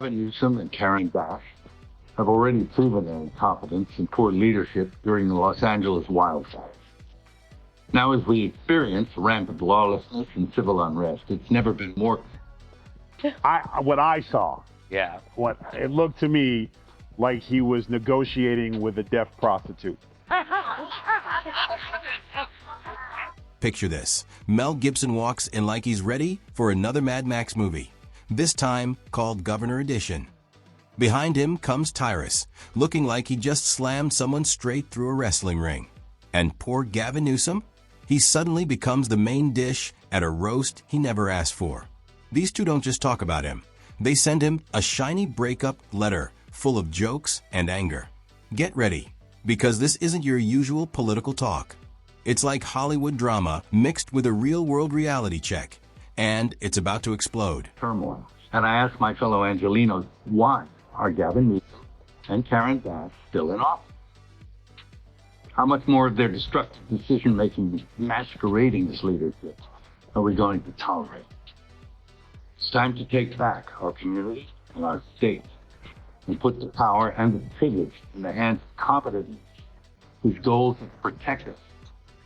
Gavin Newsom and Karen Bass have already proven their incompetence and poor leadership during the Los Angeles wildfires. Now, as we experience rampant lawlessness and civil unrest, it's never been more. What I saw, what it looked to me like he was negotiating with a deaf prostitute. Picture this. Mel Gibson walks in like he's ready for another Mad Max movie, this time called Governor Edition. Behind him comes Tyrus, looking like he just slammed someone straight through a wrestling ring. And poor Gavin Newsom? He suddenly becomes the main dish at a roast he never asked for. These two don't just talk about him. They send him a shiny breakup letter full of jokes and anger. Get ready, because this isn't your usual political talk. It's like Hollywood drama mixed with a real-world reality check, and it's about to explode. Turmoil. And I asked my fellow Angelinos, why are Gavin Newsom and Karen Bass still in office? How much more of their destructive decision-making masquerading as leadership are we going to tolerate? It's time to take back our community and our state and put the power and the privilege in the hands of competent leaders whose goal is to protect us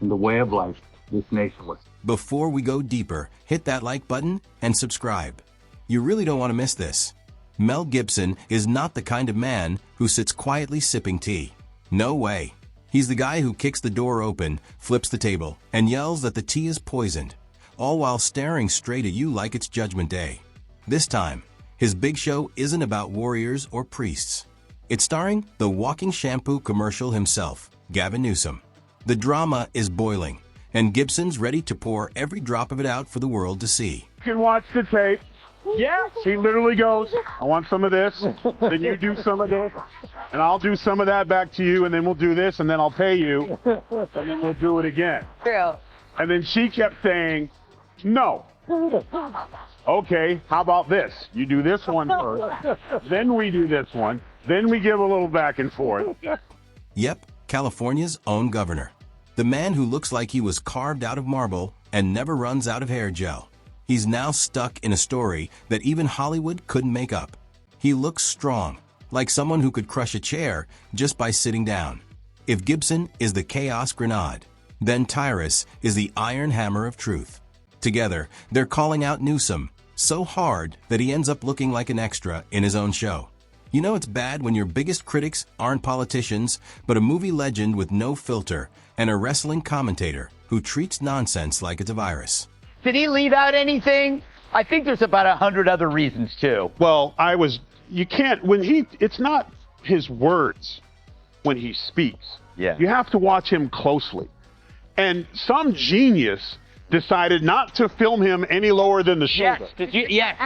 and the way of life this nation was. Before we go deeper, hit that like button and subscribe. You really don't want to miss this. Mel Gibson is not the kind of man who sits quietly sipping tea. No way. He's the guy who kicks the door open, flips the table, and yells that the tea is poisoned, all while staring straight at you like it's Judgment Day. This time, his big show isn't about warriors or priests. It's starring the walking shampoo commercial himself, Gavin Newsom. The drama is boiling, and Gibson's ready to pour every drop of it out for the world to see. You can watch the tape. Yeah. He literally goes, I want some of this, then you do some of this, and I'll do some of that back to you, and then we'll do this, and then I'll pay you, and then we'll do it again. True. And then she kept saying, no. Okay, how about this? You do this one first, then we do this one, then we give a little back and forth. Yep, California's own governor. The man who looks like he was carved out of marble and never runs out of hair gel. He's now stuck in a story that even Hollywood couldn't make up. He looks strong, like someone who could crush a chair just by sitting down. If Gibson is the chaos grenade, then Tyrus is the iron hammer of truth. Together, they're calling out Newsom so hard that he ends up looking like an extra in his own show. You know it's bad when your biggest critics aren't politicians, but a movie legend with no filter and a wrestling commentator who treats nonsense like it's a virus. Did he leave out anything? I think there's about 100 other reasons too. Well, you can't, it's not his words when he speaks. Yeah. You have to watch him closely. And some genius decided not to film him any lower than the shoulder. Yes, did you? Yes.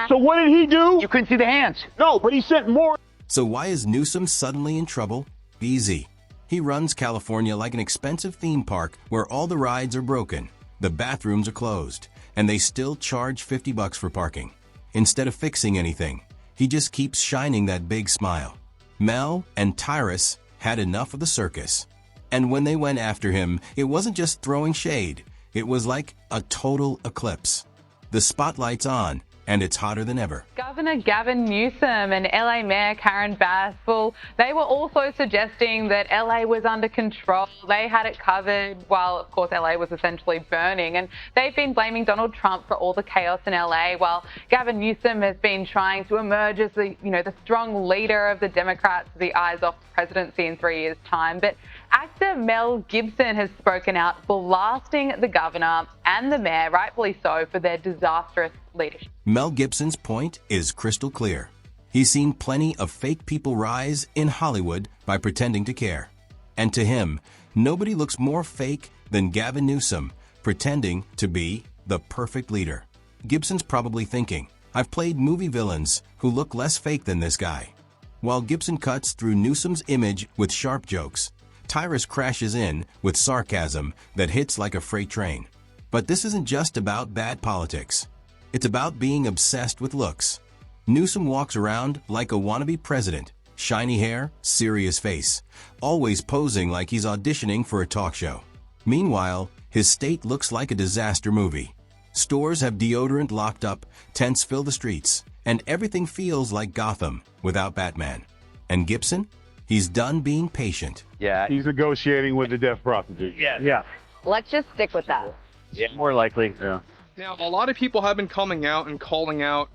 So what did he do? You couldn't see the hands. No, but he sent more. So why is Newsom suddenly in trouble? Easy. He runs California like an expensive theme park where all the rides are broken, the bathrooms are closed, and they still charge $50 for parking. Instead of fixing anything, he just keeps shining that big smile. Mel and Tyrus had enough of the circus. And when they went after him, it wasn't just throwing shade. It was like a total eclipse. The spotlight's on, and it's hotter than ever. Governor Gavin Newsom and LA Mayor Karen Bass, well, they were also suggesting that LA was under control. They had it covered while, of course, LA was essentially burning. And they've been blaming Donald Trump for all the chaos in LA, while Gavin Newsom has been trying to emerge as the strong leader of the Democrats to the eyes off the presidency in 3 years' time. But actor Mel Gibson has spoken out, blasting the governor and the mayor, rightfully so, for their disastrous leadership. Mel Gibson's point is crystal clear. He's seen plenty of fake people rise in Hollywood by pretending to care. And to him, nobody looks more fake than Gavin Newsom, pretending to be the perfect leader. Gibson's probably thinking, I've played movie villains who look less fake than this guy. While Gibson cuts through Newsom's image with sharp jokes, Tyrus crashes in with sarcasm that hits like a freight train. But this isn't just about bad politics. It's about being obsessed with looks. Newsom walks around like a wannabe president, shiny hair, serious face, always posing like he's auditioning for a talk show. Meanwhile, his state looks like a disaster movie. Stores have deodorant locked up, tents fill the streets, and everything feels like Gotham without Batman. And Gibson? He's done being patient. Yeah. He's negotiating with the deaf prostitute. Yeah. Let's just stick with that. Yeah. More likely. Yeah. Now, a lot of people have been coming out and calling out,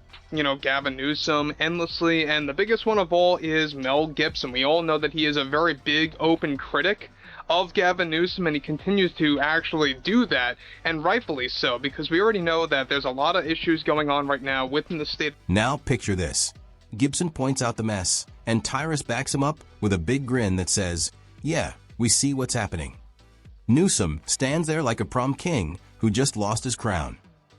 Gavin Newsom endlessly, and the biggest one of all is Mel Gibson. We all know that he is a very big, open critic of Gavin Newsom, and he continues to actually do that, and rightfully so, because we already know that there's a lot of issues going on right now within the state. Now picture this. Gibson points out the mess, and Tyrus backs him up with a big grin that says, "Yeah, we see what's happening." Newsom stands there like a prom king who just lost his crown.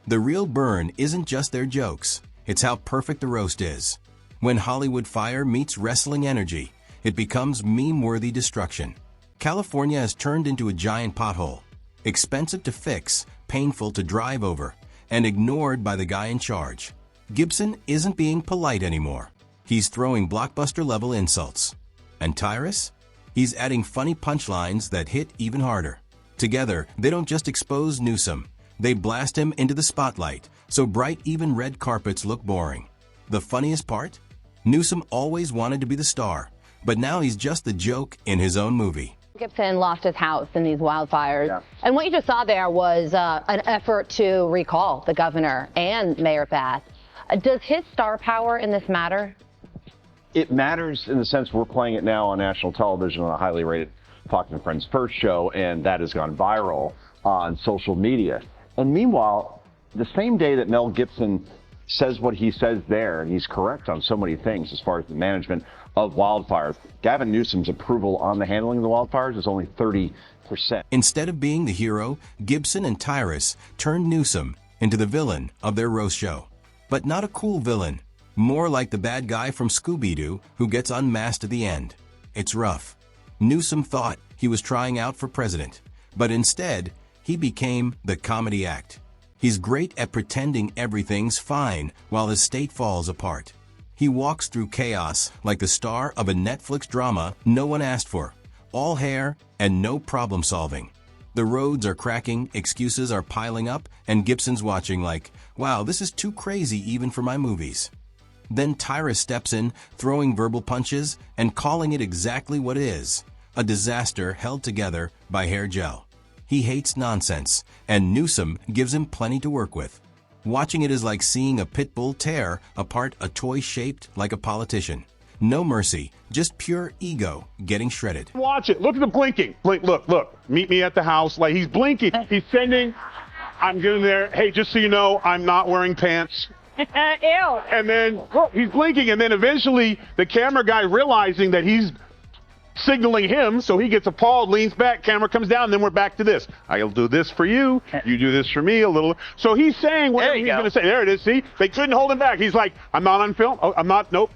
The real burn isn't just their jokes, it's how perfect the roast is. When Hollywood fire meets wrestling energy, it becomes meme-worthy destruction. California has turned into a giant pothole, expensive to fix, painful to drive over, and ignored by the guy in charge. Gibson isn't being polite anymore. He's throwing blockbuster-level insults. And Tyrus? He's adding funny punchlines that hit even harder. Together, they don't just expose Newsom, they blast him into the spotlight, so bright even red carpets look boring. The funniest part? Newsom always wanted to be the star, but now he's just the joke in his own movie. Gibson lost his house in these wildfires. And what you just saw there was an effort to recall the governor and Mayor Bass. Does his star power in this matter? It matters in the sense we're playing it now on national television on a highly rated Fox and Friends first show, and that has gone viral on social media. And meanwhile, the same day that Mel Gibson says what he says there, and he's correct on so many things as far as the management of wildfires, Gavin Newsom's approval on the handling of the wildfires is only 30%. Instead of being the hero, Gibson and Tyrus turned Newsom into the villain of their roast show. But not a cool villain, more like the bad guy from Scooby-Doo who gets unmasked at the end. It's rough. Newsom thought he was trying out for president, but instead, he became the comedy act. He's great at pretending everything's fine while his state falls apart. He walks through chaos like the star of a Netflix drama no one asked for. All hair and no problem solving. The roads are cracking, excuses are piling up, and Gibson's watching like, wow, this is too crazy even for my movies. Then Tyrus steps in, throwing verbal punches and calling it exactly what it is, a disaster held together by hair gel. He hates nonsense, and Newsom gives him plenty to work with. Watching it is like seeing a pit bull tear apart a toy shaped like a politician. No mercy, just pure ego getting shredded. Watch it. Look at the blinking. Blink. Look. Meet me at the house. Like, he's blinking. He's sending. I'm getting there. Hey, just so you know, I'm not wearing pants. Ew. And then he's blinking, and then eventually the camera guy, realizing that he's signaling him, so he gets appalled, leans back, camera comes down, and then we're back to this. I'll do this for you, you do this for me a little. So he's saying whatever he's going to say. There it is, see? They couldn't hold him back. He's like, I'm not on film. Oh, I'm not, nope.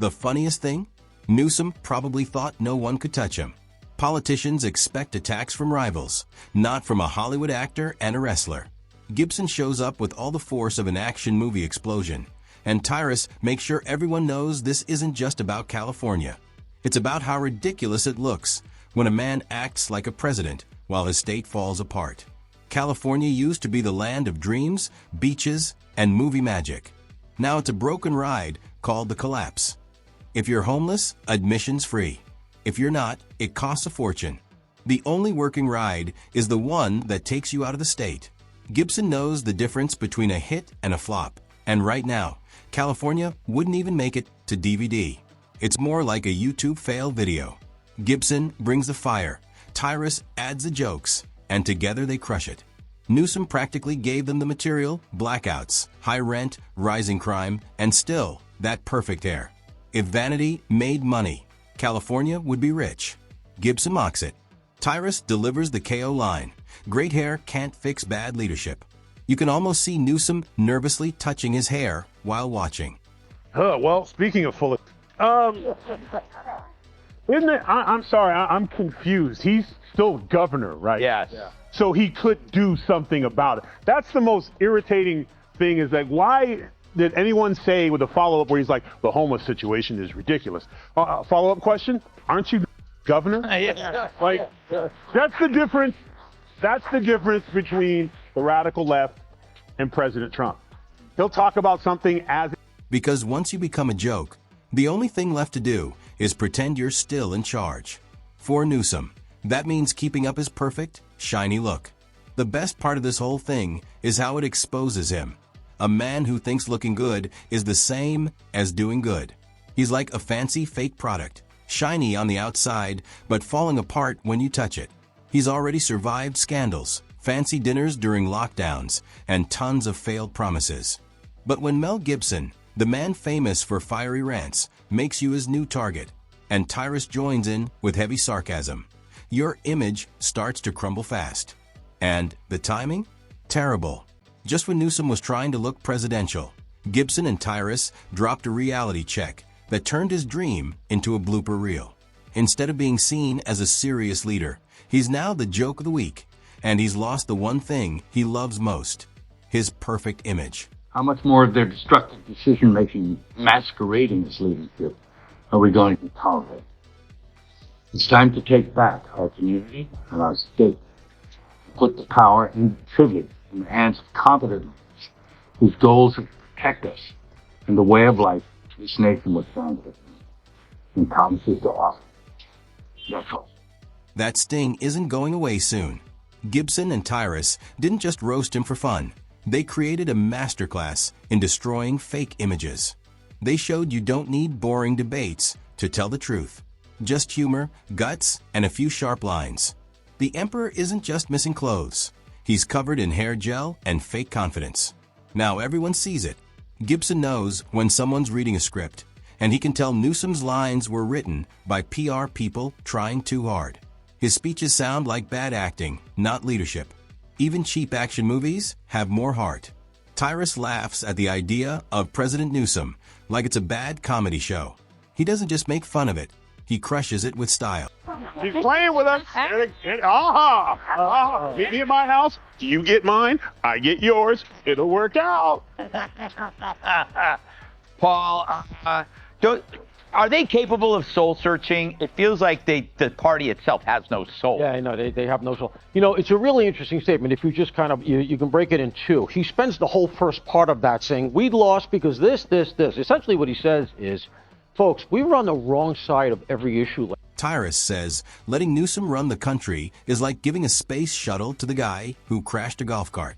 The funniest thing? Newsom probably thought no one could touch him. Politicians expect attacks from rivals, not from a Hollywood actor and a wrestler. Gibson shows up with all the force of an action movie explosion, and Tyrus makes sure everyone knows this isn't just about California. It's about how ridiculous it looks when a man acts like a president while his state falls apart. California used to be the land of dreams, beaches, and movie magic. Now it's a broken ride called the collapse. If you're homeless, admission's free. If you're not, it costs a fortune. The only working ride is the one that takes you out of the state. Gibson knows the difference between a hit and a flop, and right now, California wouldn't even make it to DVD. It's more like a YouTube fail video. Gibson brings the fire, Tyrus adds the jokes, and together they crush it. Newsom practically gave them the material, blackouts, high rent, rising crime, and still that perfect hair. If vanity made money, California would be rich. Gibson mocks it. Tyrus delivers the KO line. Great hair can't fix bad leadership. You can almost see Newsom nervously touching his hair while watching. Well, speaking of full isn't it? I'm sorry, I'm confused. He's still governor, right? Yes. Yeah. So he could do something about it. That's the most irritating thing, is that why did anyone say with a follow-up where he's like, the homeless situation is ridiculous? Follow-up question, aren't you governor? Yeah. Like, that's the difference. That's the difference between the radical left and President Trump. He'll talk about something as Because once you become a joke, the only thing left to do is pretend you're still in charge. For Newsom, that means keeping up his perfect, shiny look. The best part of this whole thing is how it exposes him. A man who thinks looking good is the same as doing good. He's like a fancy fake product, shiny on the outside, but falling apart when you touch it. He's already survived scandals, fancy dinners during lockdowns, and tons of failed promises. But when Mel Gibson, the man famous for fiery rants, makes you his new target, and Tyrus joins in with heavy sarcasm, your image starts to crumble fast. And the timing? Terrible. Just when Newsom was trying to look presidential, Gibson and Tyrus dropped a reality check that turned his dream into a blooper reel. Instead of being seen as a serious leader, he's now the joke of the week, and he's lost the one thing he loves most, his perfect image. How much more of their destructive decision-making masquerading as leadership are we going to tolerate? It's time to take back our community and our state. Put the power and privilege in the hands of competent leaders whose goals are to protect us and the way of life this nation was founded upon, and promises to offer. That's all. That sting isn't going away soon. Gibson and Tyrus didn't just roast him for fun. They created a masterclass in destroying fake images. They showed you don't need boring debates to tell the truth. Just humor, guts, and a few sharp lines. The emperor isn't just missing clothes. He's covered in hair gel and fake confidence. Now everyone sees it. Gibson knows when someone's reading a script, and he can tell Newsom's lines were written by PR people trying too hard. His speeches sound like bad acting, not leadership. Even cheap action movies have more heart. Tyrus laughs at the idea of President Newsom like it's a bad comedy show. He doesn't just make fun of it, he crushes it with style. She's playing with us. Meet me at my house. You get mine. I get yours. It'll work out. Paul, are they capable of soul searching? It feels like the party itself has no soul. Yeah, I know, they have no soul. You know, it's a really interesting statement. If you just kind of, you can break it in two. He spends the whole first part of that saying, we lost because this. Essentially what he says is, folks, we were on the wrong side of every issue. Tyrus says letting Newsom run the country is like giving a space shuttle to the guy who crashed a golf cart.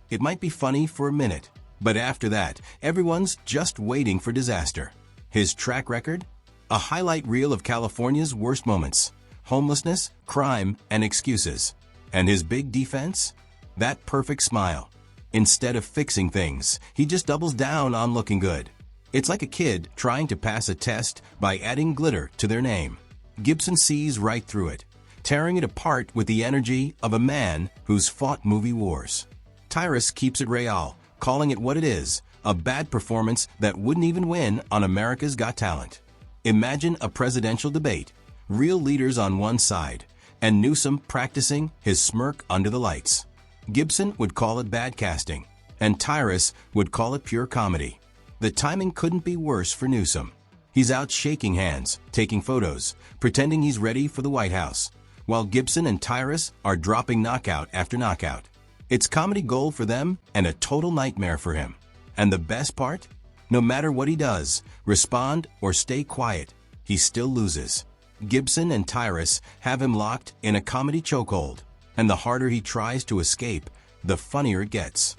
It might be funny for a minute, but after that, everyone's just waiting for disaster. His track record? A highlight reel of California's worst moments, homelessness, crime, and excuses. And his big defense? That perfect smile. Instead of fixing things, he just doubles down on looking good. It's like a kid trying to pass a test by adding glitter to their name. Gibson sees right through it, tearing it apart with the energy of a man who's fought movie wars. Tyrus keeps it real, calling it what it is, a bad performance that wouldn't even win on America's Got Talent. Imagine a presidential debate, real leaders on one side, and Newsom practicing his smirk under the lights. Gibson would call it bad casting, and Tyrus would call it pure comedy. The timing couldn't be worse for Newsom. He's out shaking hands, taking photos, pretending he's ready for the White House, while Gibson and Tyrus are dropping knockout after knockout. It's comedy gold for them and a total nightmare for him. And the best part? No matter what he does, respond or stay quiet, he still loses. Gibson and Tyrus have him locked in a comedy chokehold, and the harder he tries to escape, the funnier it gets.